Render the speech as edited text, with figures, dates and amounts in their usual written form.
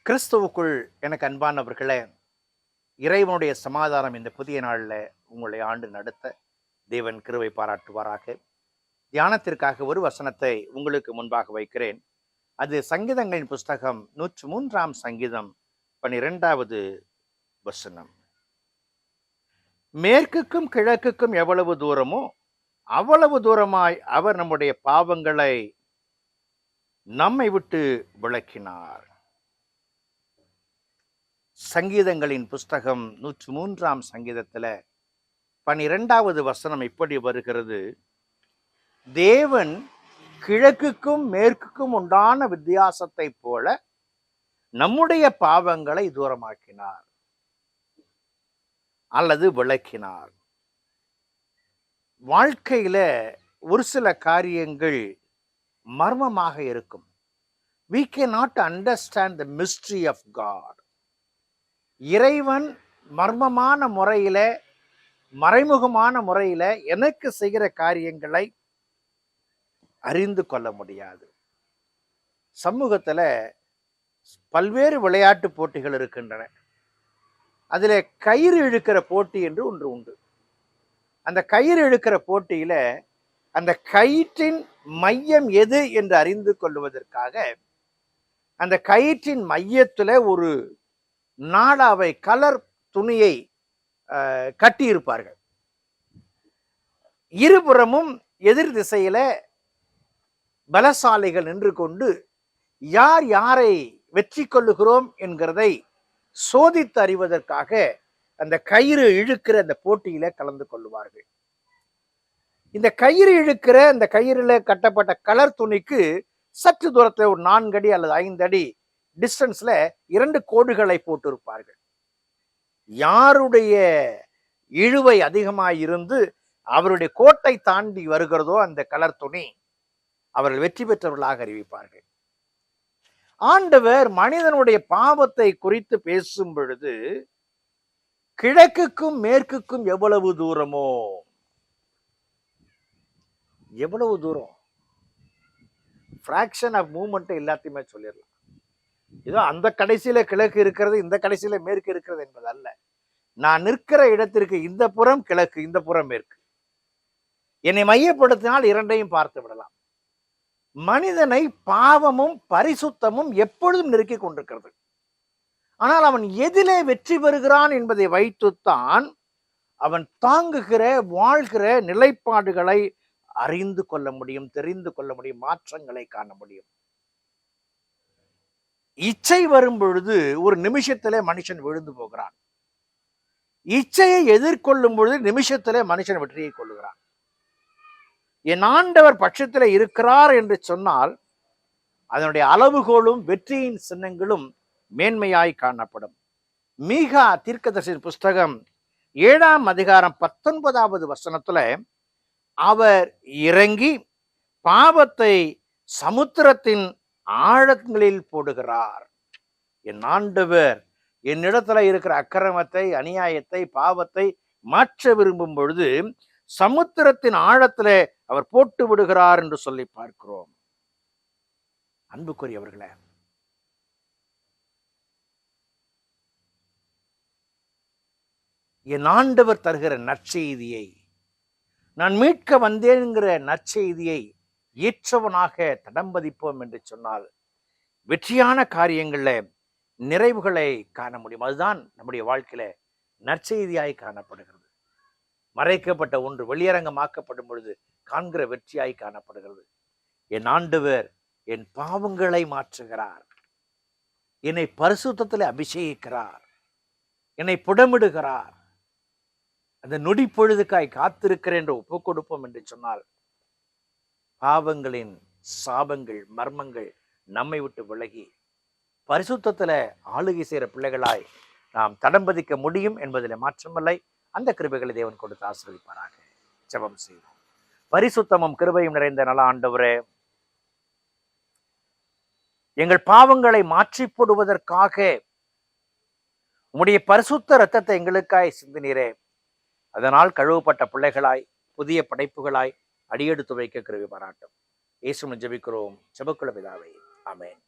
கிறிஸ்துவுக்குள் எனக்கு அன்பானவர்களே, இறைவனுடைய சமாதானம் இந்த புதிய நாளில் உங்களை ஆண்டு நடத்த தேவன் கிருபை பாராட்டுவாராக. தியானத்திற்காக ஒரு வசனத்தை உங்களுக்கு முன்பாக வைக்கிறேன். அது சங்கீதங்களின் புஸ்தகம் 103ஆம் சங்கீதம் 12வது வசனம். மேற்குக்கும் கிழக்குக்கும் எவ்வளவு தூரமோ அவ்வளவு தூரமாய் அவர் நம்முடைய பாவங்களை நம்மை விட்டு விலக்கினார். சங்கீதங்களின் புஸ்தகம் 103ஆம் சங்கீதத்தில் 12வது வசனம் இப்படி வருகிறது: தேவன் கிழக்குக்கும் மேற்குக்கும் உண்டான வித்தியாசத்தை போல நம்முடைய பாவங்களை தூரமாக்கினார் அல்லது விளக்கினார். வாழ்க்கையில ஒரு சில காரியங்கள் மர்மமாக இருக்கும். We cannot understand the mystery of God. இறைவன் மர்மமான முறையில, மறைமுகமான முறையில எனக்கு செய்கிற காரியங்களை அறிந்து கொள்ள முடியாது. சமூகத்துல பல்வேறு விளையாட்டு போட்டிகள் இருக்கின்றன. அதுல கயிறு இழுக்கிற போட்டி என்று ஒன்று உண்டு. அந்த கயிறு இழுக்கிற போட்டியில அந்த கயிற்றின் மையம் எது என்று அறிந்து கொள்வதற்காக அந்த கயிற்றின் மையத்துல ஒரு நாடாவை, கலர் துணியை கட்டியிருப்பார்கள். இருபுறமும் எதிர் திசையில பலசாலிகள் நின்று கொண்டு யார் யாரை வெற்றி கொள்ளுகிறோம் என்கிறதை சோதித்து அறிவதற்காக அந்த கயிறு இழுக்கிற அந்த போட்டியில கலந்து கொள்வார்கள். இந்த கயிறு இழுக்கிற அந்த கயிறுல கட்டப்பட்ட கலர் துணிக்கு சற்று தூரத்தில் ஒரு 4 அடி அல்லது 5 அடி டிஸ்டன்ஸ்ல 2 கோடுகளை போட்டிருப்பார்கள். யாருடைய இழுவை அதிகமாயிருந்து அவருடைய கோட்டை தாண்டி வருகிறதோ அந்த கலர் துணி, அவர்கள் வெற்றி பெற்றவர்களாக அறிவிப்பார்கள். ஆண்டவர் மனிதனுடைய பாவத்தை குறித்து பேசும் பொழுது கிழக்குக்கும் மேற்குக்கும் எவ்வளவு தூரமோ, எவ்வளவு தூரம், ஃபிராக்ஷன் ஆஃப் மூவ்மெண்ட் எல்லாத்தையுமே சொல்லிடலாம். இதோ அந்த கடைசியில கிழக்கு இருக்கிறது, இந்த கடைசியில மேற்கு இருக்கிறது என்பது அல்ல. நான் நிற்கிற இடத்திற்கு இந்த புறம் கிழக்கு, இந்த புறம் மேற்கு. என்னை மையப்படுத்தினால் இரண்டையும் பார்த்து விடலாம். மனிதனை பாவமும் பரிசுத்தமும் எப்பொழுதும் நெருக்கி கொண்டிருக்கிறது. ஆனால் அவன் எதிலே வெற்றி பெறுகிறான் என்பதை வைத்துத்தான் அவன் தாங்குகிற, வாழ்கிற நிலைப்பாடுகளை அறிந்து கொள்ள முடியும், தெரிந்து கொள்ள முடியும், மாற்றங்களை காண முடியும். இச்சை வரும் பொழுது ஒரு நிமிஷத்திலே மனுஷன் விழுந்து போகிறான். இச்சையை எதிர்கொள்ளும் பொழுது நிமிஷத்திலே மனுஷன் வெற்றியை கொள்ளுகிறான். என் ஆண்டவர் பட்சத்தில் இருக்கிறார் என்று சொன்னால் அதனுடைய அளவுகோலும் வெற்றியின் சின்னங்களும் மேன்மையாய் காணப்படும். மீகா தீர்க்கதரிசியின் புஸ்தகம் 7ஆம் அதிகாரம் 19வது வசனத்துல அவர் இறங்கி பாவத்தை சமுத்திரத்தின் ஆழங்களில் போடுகிறார். என் ஆண்டவர் என்னிடத்துல இருக்கிற அக்கிரமத்தை, அநியாயத்தை, பாவத்தை மாற்ற விரும்பும் பொழுது சமுத்திரத்தின் ஆழத்துல அவர் போட்டு விடுகிறார் என்று சொல்லி பார்க்கிறோம். அன்புக்குரியவர்களே, என் ஆண்டவர் தருகிற நற்செய்தியை, நான் மீட்க வந்தேன்கிற நற்செய்தியை ஏற்றவனாக தடம்பதிப்போம் என்று சொன்னால் வெற்றியான காரியங்கள்ல நிறைவுகளை காண முடியும். அதுதான் நம்முடைய வாழ்க்கையில நற்செய்தியாய் காணப்படுகிறது. மறைக்கப்பட்ட ஒன்று வெளியரங்கமாக்கப்படும் பொழுது காண்கிற வெற்றியாய் காணப்படுகிறது. என் ஆண்டவர் என் பாவங்களை மாற்றுகிறார், என்னை பரிசுத்தத்தில் அபிஷேகிக்கிறார், என்னை புடமிடுகிறார். அந்த நொடி பொழுதுக்காய் காத்திருக்கிறேன் என்று ஒப்புக் கொடுப்போம் என்று சொன்னால் பாவங்களின் சாபங்கள், மர்மங்கள் நம்மை விட்டு விலகி பரிசுத்தத்துல ஆளுகை செய்கிற பிள்ளைகளாய் நாம் தடம்பதிக்க முடியும் என்பதில் மாற்றமில்லை. அந்த கிருபைகளை தேவன் கொடுத்து ஆசீர்வதிப்பாராக. ஜெபம் செய்வோம். பரிசுத்தமும் கிருபையும் நிறைந்த நல்ல ஆண்டவரே, எங்கள் பாவங்களை மாற்றி போடுவதற்காக உம்முடைய பரிசுத்த இரத்தத்தை எங்களுக்காய் சிந்தினீரே. அதனால் கழுவப்பட்ட பிள்ளைகளாய், புதிய படைப்புகளாய் அடியெடுத்து வைக்க கிருபை பாராட்டும். இயேசுவின் ஜெபிக்கிறோம், ஜெபக்குள்ள பிதாவே, ஆமென்.